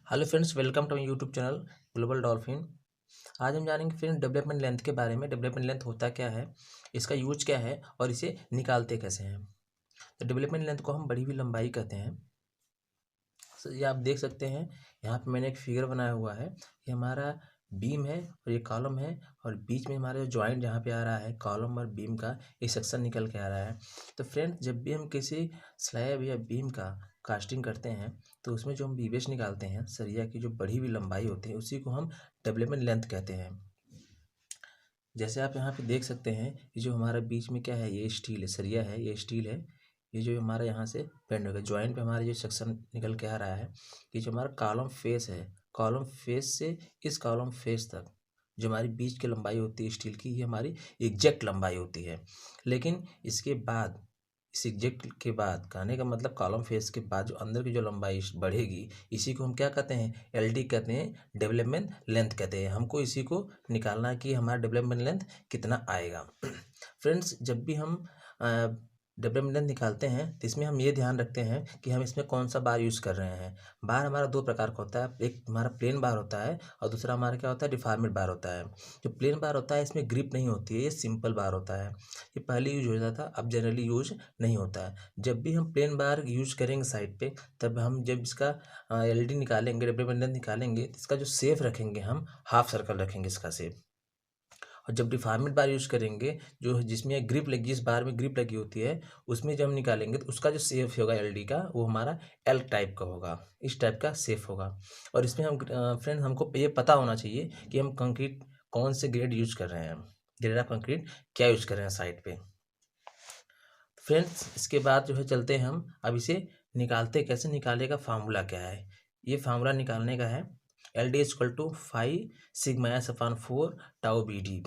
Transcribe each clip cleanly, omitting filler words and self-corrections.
Hello friends, welcome to my YouTube channel Global Dolphin. आज हम जानेंगे फ्रेंड डेवलपमेंट लेंथ के बारे में। डेवलपमेंट लेंथ होता क्या है, इसका यूज क्या है और इसे निकालते कैसे हैं। तो डेवलपमेंट लेंथ को हम बढ़ी हुई लंबाई कहते हैं। ये आप देख सकते हैं, यहाँ पे मैंने एक फिगर बनाया हुआ है। ये हमारा बीम है और ये कॉलम है, और बीच में हमारा जो जॉइंट जहाँ पे आ रहा है कॉलम और बीम का, एक सेक्शन निकल के आ रहा है। तो फ्रेंड, जब भी हम किसी स्लैब या बीम का कास्टिंग करते हैं तो उसमें जो हम बीवेश निकालते हैं, सरिया की जो बढ़ी हुई लंबाई होती है, उसी को हम डेवलपमेंट लेंथ कहते हैं। जैसे आप यहाँ पे देख सकते हैं, ये जो हमारा बीच में क्या है, ये स्टील है, सरिया है, ये स्टील है। ये जो हमारा यहाँ से बेंड होगा, जॉइंट पे हमारा जो सेक्शन निकल के आ रहा है, ये जो हमारा कॉलम फेस है, कॉलम फेस से इस कॉलम फेस तक जो हमारी बीच की लंबाई होती है स्टील की, ये हमारी एग्जैक्ट लंबाई होती है। लेकिन इसके बाद, इस एग्जैक्ट के बाद कहने का मतलब कॉलम फेस के बाद जो अंदर की जो लंबाई बढ़ेगी, इसी को हम क्या कहते हैं, एलडी कहते हैं, डेवलपमेंट लेंथ कहते हैं। हमको इसी को निकालना है कि हमारा डेवलपमेंट लेंथ कितना आएगा। फ्रेंड्स, जब भी हम डेवलपमेंट लेंथ निकालते हैं तो इसमें हम ये ध्यान रखते हैं कि हम इसमें कौन सा बार यूज़ कर रहे हैं। बार हमारा दो प्रकार का होता है, एक हमारा प्लेन बार होता है और दूसरा हमारा क्या होता है, डिफॉर्मेट बार होता है। जो प्लेन बार होता है इसमें ग्रिप नहीं होती है, ये सिंपल बार होता है। ये पहले यूज होता था, अब जनरली यूज नहीं होता है। जब भी हम प्लेन बार यूज करेंगे साइड पे, तब हम जब इसका एलडी निकालेंगे, डेवलपमेंट लेंथ निकालेंगे, इसका जो शेप रखेंगे हम हाफ सर्कल रखेंगे इसका शेप। और जब डिफॉर्मेट बार यूज करेंगे, जो जिसमें ग्रिप लगी, जिस बार में ग्रिप लगी होती है, उसमें जब हम निकालेंगे तो उसका जो शेप होगा एलडी का, वो हमारा एल टाइप का होगा, इस टाइप का शेप होगा। और इसमें हम फ्रेंड, हमको ये पता होना चाहिए कि हम कंक्रीट कौन से ग्रेड यूज कर रहे हैं, ग्रेड ऑफ कंक्रीट क्या यूज कर रहे हैं साइड पे। फ्रेंड्स, इसके बाद जो है चलते हैं हम अब इसे निकालते कैसे, निकाले का फार्मूला क्या है। ये फार्मूला निकालने का है, L D equal to 5 sigma S/4 tau B D.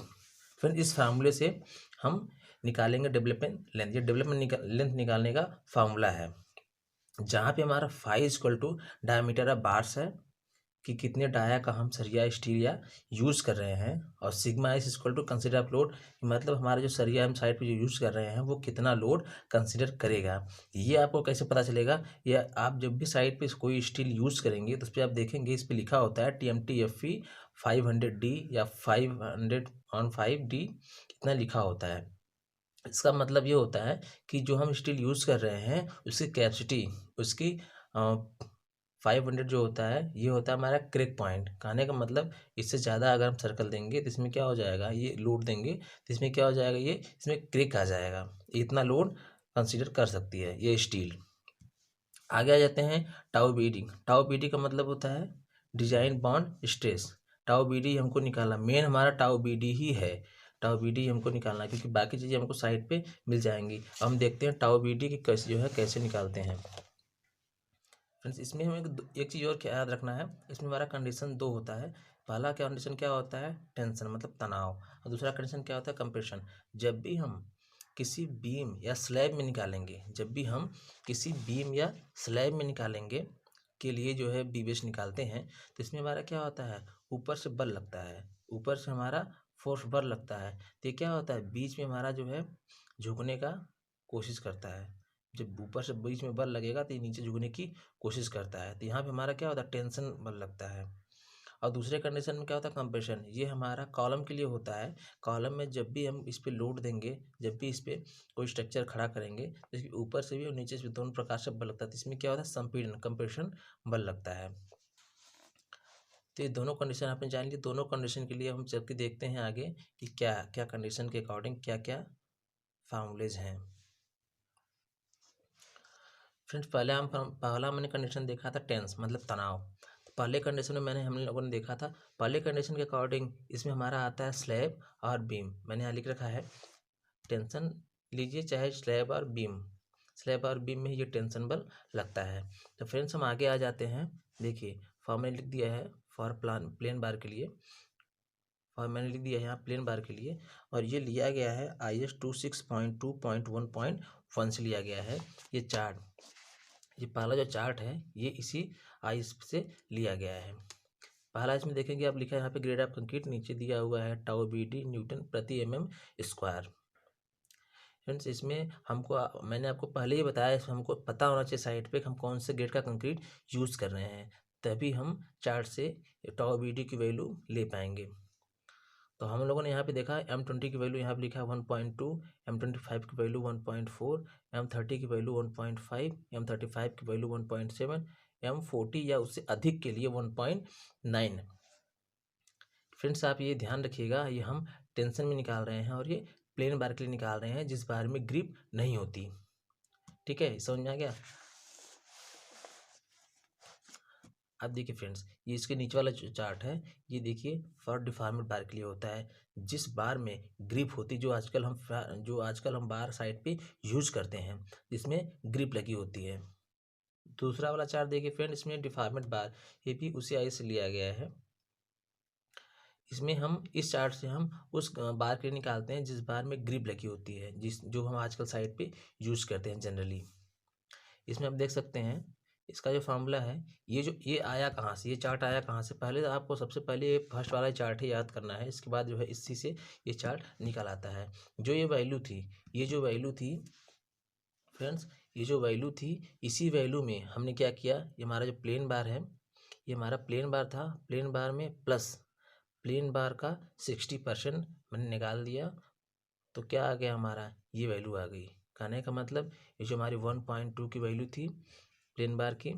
Friend, इस फार्मूले से हम निकालेंगे डेवलपमेंट लेंथ। ये डेवलपमेंट लेंथ निकालने का फार्मूला है, जहाँ पे हमारा 5 डायमीटर ऑफ बार्स है कि कितने डाया का हम सरिया स्टील या यूज़ कर रहे हैं, और sigma S/2 consider of load, मतलब हमारा जो सरिया हम साइड पे जो यूज़ कर रहे हैं वो कितना लोड कंसिडर करेगा। ये आपको कैसे पता चलेगा, ये आप जब भी साइड पे कोई स्टील यूज़ करेंगे तो उस पर आप देखेंगे, इस पर लिखा होता है TMT FE 500D या 500/5D, कितना लिखा होता है। इसका मतलब ये होता है कि जो हम स्टील यूज़ कर रहे हैं उसकी कैपेसिटी, उसकी 500 जो होता है, ये होता है हमारा क्रेक पॉइंट। कहने का मतलब इससे ज़्यादा अगर हम सर्कल देंगे तो इसमें क्या हो जाएगा, ये लोड देंगे तो इसमें क्या हो जाएगा, ये इसमें क्रेक आ जाएगा। इतना लोड कंसीडर कर सकती है ये स्टील। आगे आ जाते हैं tau B D. Tau B D का मतलब होता है design bond stress. Tau B D हमको निकालना, मेन हमारा टाउ बी डी ही है। टाउ बी डी हमको निकालना है, क्योंकि बाकी चीज़ें हमको साइड पे मिल जाएंगी। अब हम देखते हैं टाउ बी डी की कैसे जो है कैसे निकालते हैं। फ्रेंड्स, इसमें हमें एक चीज़ और क्या याद रखना है, इसमें हमारा कंडीशन दो होता है। पहला कंडीशन क्या होता है, टेंशन मतलब तनाव, और दूसरा कंडीशन क्या होता है, कंप्रेशन। जब भी हम किसी बीम या स्लैब में निकालेंगे, जब भी हम किसी बीम या स्लैब में निकालेंगे के लिए जो है बीवेश निकालते हैं, तो इसमें हमारा क्या होता है, ऊपर से बल लगता है, ऊपर से हमारा फोर्स बल लगता है। तो ये क्या होता है, बीच में हमारा जो है झुकने का कोशिश करता है। जब ऊपर से बीच में बल लगेगा तो ये नीचे झुकने की कोशिश करता है। तो यहाँ पे हमारा क्या होता है, टेंशन बल लगता है। और दूसरे कंडीशन में क्या होता है, कंप्रेशन। ये हमारा कॉलम के लिए होता है। कॉलम में जब भी हम इस पे लोड देंगे, जब भी इस पे कोई स्ट्रक्चर खड़ा करेंगे, तो इसके ऊपर से भी और नीचे से भी दोनों प्रकार से बल लगता है। तो इसमें क्या होता है, संपीड़न, कंप्रेशन बल लगता है। तो ये दोनों कंडीशन आपने जान ली। दोनों कंडीशन के लिए हम जबकि देखते हैं आगे कि क्या क्या कंडीशन के अकॉर्डिंग क्या क्या फार्मूलेज हैं। फ्रेंड्स, पहला मैंने कंडीशन देखा था टेंस मतलब तनाव। तो पहले कंडीशन में हम लोगों ने देखा था, पहले कंडीशन के अकॉर्डिंग इसमें हमारा आता है स्लैब और बीम। मैंने यहाँ लिख रखा है टेंशन लीजिए, चाहे स्लैब और बीम, स्लैब और बीम में ही ये टेंशन बल लगता है। तो फ्रेंड्स, हम आगे आ जाते हैं। देखिए, फॉर्मूला लिख दिया है फॉर प्लेन बार के लिए, और मैंने लिख दिया है यहाँ प्लेन बार के लिए, और ये लिया गया है IS 26.2.1.1 से लिया गया है। ये चार्ट, ये पहला जो चार्ट है ये इसी आइस से लिया गया है। पहला इसमें देखेंगे आप, लिखा है यहाँ पे ग्रेड ऑफ कंक्रीट, नीचे दिया हुआ है टाउ बी डी न्यूटन प्रति mm²। फ्रेंड्स, इसमें मैंने आपको पहले ही बताया, इसमें हमको पता होना चाहिए साइड पे कि हम कौन से ग्रेड का कंक्रीट यूज़ कर रहे हैं। तभी हम चार्ट से टाउ बी डी की वैल्यू ले पाएंगे। तो हम लोगों ने यहाँ पे देखा M20 की वैल्यू यहाँ पे लिखा है 1.2, M25 की वैल्यू 1.4, M30 की वैल्यू 1.5, M35 की वैल्यू 1.7, M40 या उससे अधिक के लिए 1.9। फ्रेंड्स आप ये ध्यान रखिएगा, ये हम टेंशन में निकाल रहे हैं और ये प्लेन बार के लिए निकाल रहे हैं जिस बार में ग्रिप नहीं होती। ठीक है, समझ में आ गया। अब देखिए फ्रेंड्स, ये इसके नीचे वाला जो चार्ट है, ये देखिए फॉर डिफॉर्मेड बार के लिए होता है जिस बार में ग्रिप होती, जो आजकल हम बार साइड पे यूज करते हैं जिसमें ग्रिप लगी होती है। दूसरा वाला चार्ट देखिए फ्रेंड, इसमें डिफॉर्मेड बार, ये भी उसी आई से लिया गया है। इसमें हम इस चार्ट से हम उस बार के लिए निकालते हैं जिस बार में ग्रिप लगी होती है, जो हम आजकल साइड पे यूज करते हैं जनरली। इसमें आप देख सकते हैं इसका जो फार्मूला है, ये आया कहाँ से, ये चार्ट आया कहाँ से, पहले तो आपको सबसे पहले ये फर्स्ट वाला चार्ट ही याद करना है। इसके बाद जो है इसी से ये चार्ट निकल आता है। जो ये वैल्यू थी फ्रेंड्स, ये जो वैल्यू थी, इसी वैल्यू में हमने क्या किया, ये हमारा जो प्लेन बार है, ये हमारा प्लेन बार था, प्लेन बार में प्लस प्लेन बार का 60% मैंने निकाल दिया। तो क्या आ गया हमारा, ये वैल्यू आ गई। कहने का मतलब ये जो हमारी 1.2 की वैल्यू थी प्लेन बार की,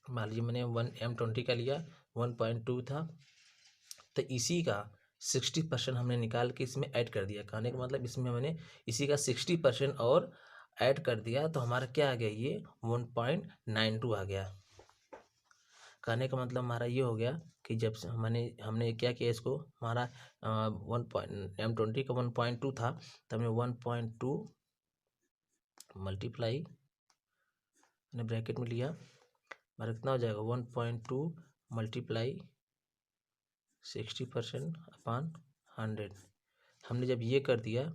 मान लीजिए मैंने M20 का लिया, 1.2 था, तो इसी का 60% हमने निकाल के इसमें ऐड कर दिया। कहने का मतलब इसमें मैंने इसी का 60% और ऐड कर दिया, तो हमारा क्या आ गया, ये 1.92 आ गया। कहने का मतलब हमारा ये हो गया कि जब से हमने क्या किया, इसको हमारा M20 का 1.2 था, तो हमने 1.2 मल्टीप्लाई मैंने ब्रैकेट में लिया, हमारा कितना हो जाएगा 1.2 मल्टीप्लाई 60% अपॉन 100। हमने जब ये कर दिया,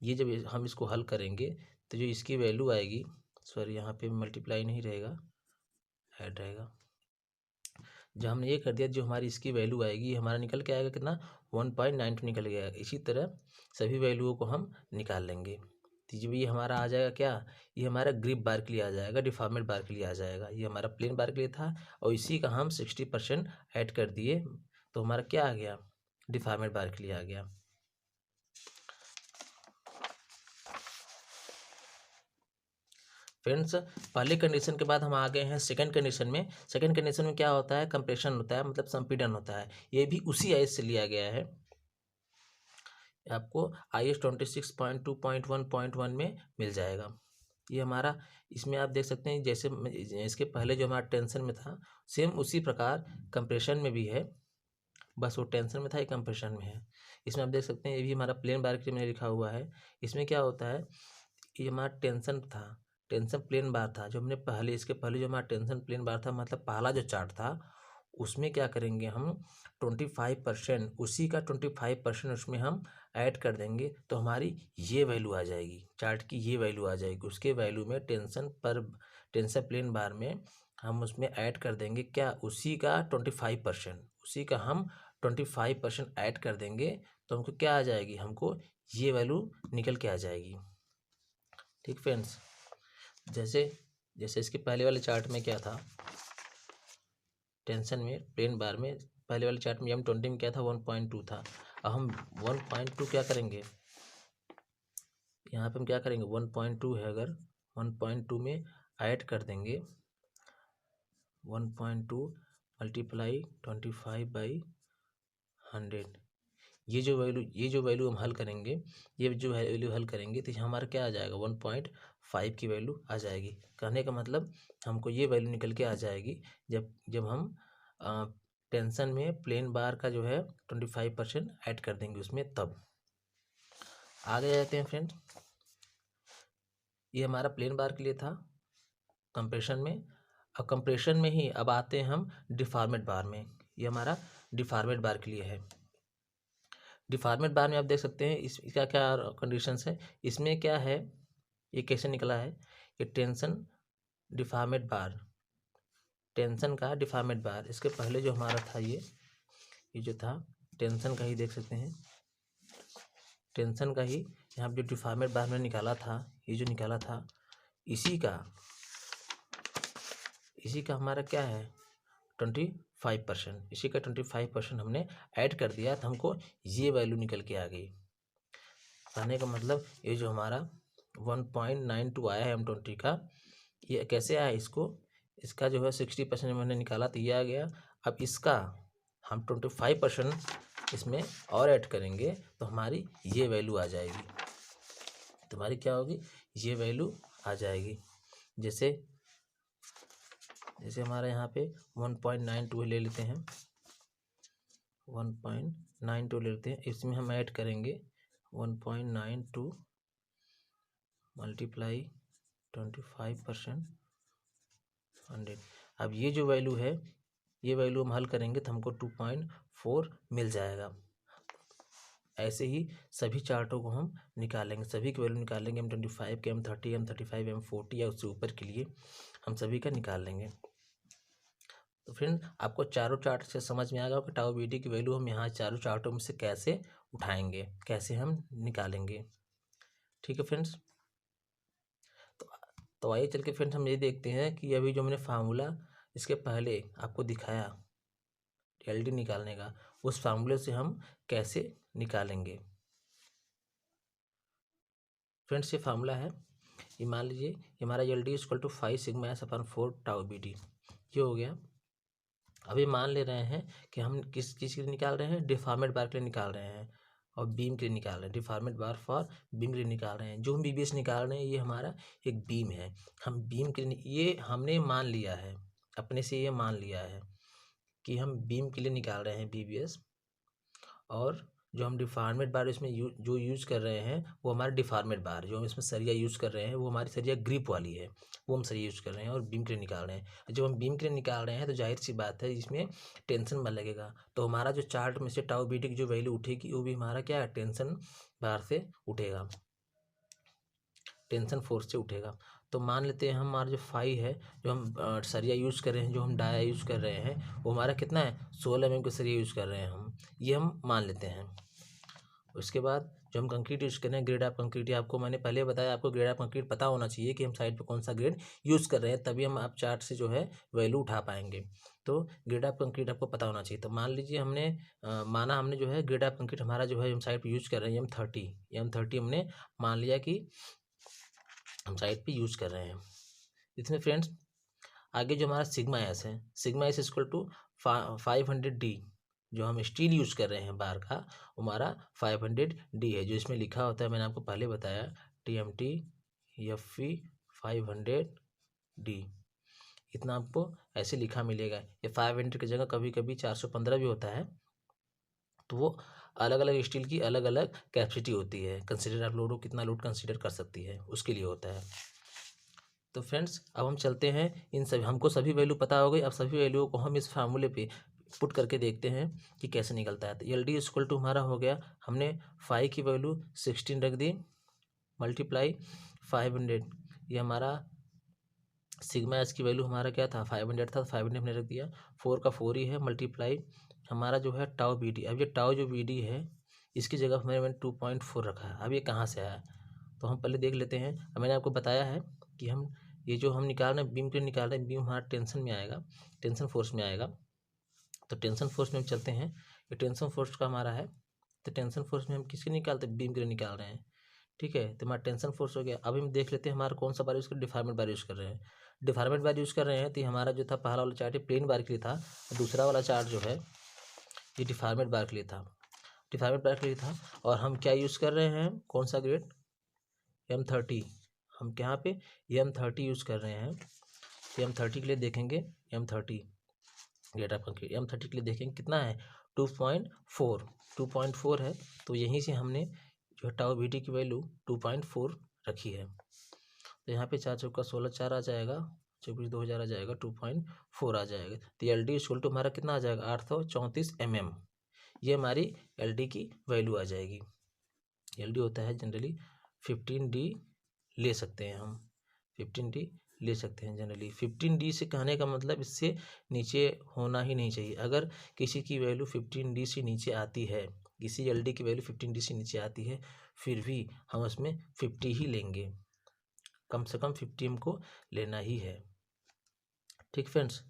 ये जब हम इसको हल करेंगे तो जो इसकी वैल्यू आएगी, सॉरी यहाँ पे मल्टीप्लाई नहीं रहेगा, ऐड रहेगा। जब हमने ये कर दिया, जो हमारी इसकी वैल्यू आएगी हमारा निकल के आएगा कितना, 1.92 निकल गया। इसी तरह सभी वैल्यूओं को हम निकाल लेंगे। तो जब ये हमारा आ जाएगा क्या, ये हमारा ग्रिप बार के लिए आ जाएगा, डिफॉर्मेड बार के लिए आ जाएगा। ये हमारा प्लेन बार के लिए था और इसी का हम 60% ऐड कर दिए, तो हमारा क्या आ गया, डिफॉर्मेड बार के लिए आ गया। फ्रेंड्स, पहले कंडीशन के बाद हम आ गए हैं सेकंड कंडीशन में। सेकंड कंडीशन में क्या होता है, कंप्रेशन होता है, मतलब संपीड़न होता है। ये भी उसी आईएस से लिया गया है, आपको IS 26.2.1.1 में मिल जाएगा। ये हमारा, इसमें आप देख सकते हैं जैसे इसके पहले जो हमारा टेंशन में था, सेम उसी प्रकार कंप्रेशन में भी है, बस वो टेंशन में था, ये कंप्रेशन में है। इसमें आप देख सकते हैं ये भी हमारा प्लेन बार के लिए लिखा हुआ है। इसमें क्या होता है, ये हमारा टेंशन था, टेंशन प्लेन बार था, जो हमने पहले, इसके पहले जो हमारा टेंशन प्लेन बार था, मतलब पहला जो चार्ट था, उसमें क्या करेंगे हम 25%, उसी का 25% उसमें हम ऐड कर देंगे, तो हमारी ये वैल्यू आ जाएगी, चार्ट की ये वैल्यू आ जाएगी। उसके वैल्यू में टेंशन प्लेन बार में हम उसमें ऐड कर देंगे क्या, उसी का 25%, उसी का हम 25% ऐड कर देंगे, तो हमको क्या आ जाएगी, हमको ये वैल्यू निकल के आ जाएगी। ठीक फ्रेंड्स, जैसे इसके पहले वाले चार्ट में क्या था, टेंशन में प्लेन बार में पहले वाले चार्ट में M20 में क्या था, 1.2 था। अब हम 1.2 क्या करेंगे, यहाँ पे हम क्या करेंगे, 1.2 है, अगर 1.2 में ऐड कर देंगे 1.2 मल्टीप्लाई 25/100। ये जो वैल्यू हम हल करेंगे, तो हमारा क्या आ जाएगा, 1.5 की वैल्यू आ जाएगी। कहने का मतलब हमको ये वैल्यू निकल के आ जाएगी जब हम टेंशन में प्लेन बार का जो है 25% ऐड कर देंगे उसमें, तब। आगे जाते हैं फ्रेंड, ये हमारा प्लेन बार के लिए था कंप्रेशन में। अब कंप्रेशन में ही अब आते हैं हम डिफॉर्मेड बार में। ये हमारा डिफॉर्मेड बार के लिए है। डिफॉर्मेड बार में आप देख सकते हैं इसका क्या कंडीशंस है, इसमें क्या है, ये कैसे निकला है कि टेंशन डिफॉर्मेड बार, टेंशन का डिफॉर्मेड बार, इसके पहले जो हमारा था ये जो था टेंशन का ही, देख सकते हैं टेंशन का ही यहाँ पे जो डिफॉर्मेड बार में निकाला था, ये जो निकाला था, इसी का हमारा क्या है 25%, इसी का 25% हमने ऐड कर दिया तो हमको ये वैल्यू निकल के आ गई। कहने का मतलब ये जो हमारा 1.92 आया है M20 का, ये कैसे आया, इसका जो है 60% मैंने निकाला तो ये आ गया। अब इसका हम 25% इसमें और ऐड करेंगे तो हमारी ये वैल्यू आ जाएगी। तुम्हारी क्या होगी, ये वैल्यू आ जाएगी। जैसे हमारा यहाँ पे 1.92 ले लेते हैं, 1.92 ले लेते हैं, इसमें हम ऐड करेंगे 1.92 मल्टीप्लाई 25% 100। अब ये जो वैल्यू है, ये वैल्यू हम हल करेंगे तो हमको 2.4 मिल जाएगा। ऐसे ही सभी चार्टों को हम निकालेंगे, सभी की वैल्यू निकालेंगे, M25 के, M30, M35, M40 या उससे ऊपर के लिए हम सभी का निकाल लेंगे। तो फ्रेंड आपको चारों चार्ट से समझ में आ गया कि टाउ बी डी की वैल्यू हम यहाँ चारों चार्टों में से कैसे उठाएंगे, कैसे हम निकालेंगे। ठीक है फ्रेंड्स, तो आइए चल के फ्रेंड्स हम ये देखते हैं कि अभी जो मैंने फार्मूला इसके पहले आपको दिखाया एल डी निकालने का, उस फार्मूले से हम कैसे निकालेंगे। फ्रेंड्स ये फार्मूला है, ये मान लीजिए ये हमारा L D equal to 5 sigma S upon 4 tau B D, ये हो गया। अभी मान ले रहे हैं कि हम किस चीज़ के लिए निकाल रहे हैं, डिफॉर्मेट बार के लिए निकाल रहे हैं और बीम के लिए निकाल रहे हैं, डिफॉर्मेट बार फॉर बीम के लिए निकाल रहे हैं। जो हम बीबीएस निकाल रहे हैं ये हमारा एक बीम है, हम बीम के लिए ये हमने मान लिया है, अपने से ये मान लिया है कि हम बीम के लिए निकाल रहे हैं बीबीएस। और जो हम डिफॉर्मेट बार इसमें जो यूज़ कर रहे हैं वो हमारा डिफॉर्मेट बार, जो हम इसमें सरिया यूज़ कर रहे हैं वो हमारी सरिया ग्रिप वाली है, वो हम सरिया यूज़ कर रहे हैं और बीम के लिए निकाल रहे हैं। जब हम बीम के लिए निकाल रहे हैं तो जाहिर सी बात है इसमें टेंशन बार लगेगा, तो हमारा जो चार्ट में से टाउ बी डी की जो वैल्यू उठेगी वो भी हमारा क्या है, टेंशन बार से उठेगा, टेंशन फोर्स से उठेगा। तो मान लेते हैं हमारा जो फाई है, जो हम सरिया यूज़ कर रहे हैं, जो हम डाया यूज़ कर रहे हैं वो हमारा कितना है, 16 mm का सरिया यूज़ कर रहे हैं हम, ये हम मान लेते हैं। उसके बाद जो हम कंक्रीट यूज़ कर रहे हैं, ग्रेड ऑफ कंक्रीट, आपको मैंने पहले बताया, आपको ग्रेड ऑफ कंक्रीट पता होना चाहिए कि हम साइड पे कौन सा ग्रेड यूज़ कर रहे हैं, तभी हम आप चार्ट से जो है वैल्यू उठा पाएंगे। तो ग्रेड ऑफ कंक्रीट आपको पता होना चाहिए। तो मान लीजिए हमने माना हमने जो है ग्रेड ऑफ कंक्रीट हमारा जो है हम साइड पर यूज़ कर रहे हैं M30 हमने मान लिया कि हम साइड पर यूज़ कर रहे हैं। इसमें फ्रेंड्स आगे जो हमारा सिग्मा एस है, sigma S equal to 500D, जो हम स्टील यूज़ कर रहे हैं बार का, हमारा 500D है, जो इसमें लिखा होता है मैंने आपको पहले बताया TMT FV 500D, इतना आपको ऐसे लिखा मिलेगा। ये 500 की जगह कभी कभी 415 भी होता है, तो वो अलग अलग स्टील की अलग अलग कैपेसिटी होती है, कंसिडर आप लोड कितना लोड कंसिडर कर सकती है उसके लिए होता है। तो फ्रेंड्स अब हम चलते हैं, इन सभी हमको सभी वैल्यू पता हो गई, अब सभी वैल्यूओं को हम इस फार्मूले पे पुट करके देखते हैं कि कैसे निकलता है। तो एल डी इक्वल टू हमारा हो गया, हमने 5 की वैल्यू 16 रख दी मल्टीप्लाई 500, ये हमारा सिग्मा एस की वैल्यू हमारा क्या था, 500 था, 500 हमने रख दिया, 4 का 4 ही है, मल्टीप्लाई हमारा जो है टाउ बी डी। अब ये टाउ जो बी डी है इसकी जगह मैंने 2.4 रखा है। अब ये कहाँ से आया, तो हम पहले देख लेते हैं। अब मैंने आपको बताया है कि हम ये जो हम निकाल रहे हैं बीम के लिए निकाल रहे हैं, बीम हमारा टेंशन में आएगा, टेंशन फोर्स में आएगा। तो टेंशन फोर्स में हम चलते हैं, ये टेंशन फोर्स का हमारा है, तो टेंशन फोर्स में हम किसके निकालते हैं, बीम के लिए निकाल रहे हैं। ठीक है, तो हमारा टेंशन फोर्स हो गया। अब हम देख लेते हैं हमारा कौन सा बार यूज़ कर, डिफॉर्मेट बार यूज़ कर रहे हैं। डिफॉर्मेट बार यूज़ कर रहे हैं तो हमारा जो था पहला वाला चार्ट है प्लेन बार के लिए था, दूसरा वाला चार्ट जो है ये डिफॉर्मेट बार के लिए था, डिफॉर्मेट बार के लिए था। और हम क्या यूज़ कर रहे हैं, कौन सा ग्रेड, M30, हम यहाँ पे M30 यूज़ कर रहे हैं। M30 के लिए देखेंगे, M30 grade of concrete M30 के लिए देखेंगे कितना है, 2.4 है। तो यहीं से हमने जो है टाउ बी डी की वैल्यू 2.4 रखी है। तो यहाँ पे 4 चौका 16, 4 आ जाएगा, 24 2000 आ जाएगा, 2.4 आ जाएगा। तो एल डी इक्वल टू हमारा कितना आ जाएगा, 834 mm, ये हमारी एल डी की वैल्यू आ जाएगी। एल डी होता है जनरली 15D ले सकते हैं हम, 15D ले सकते हैं जनरली। 15D से कहने का मतलब इससे नीचे होना ही नहीं चाहिए। अगर किसी की वैल्यू 15D से नीचे आती है, किसी एलडी की वैल्यू 15D से नीचे आती है, फिर भी हम उसमें 50 ही लेंगे, कम से कम 50 हमको लेना ही है। ठीक फ्रेंड्स,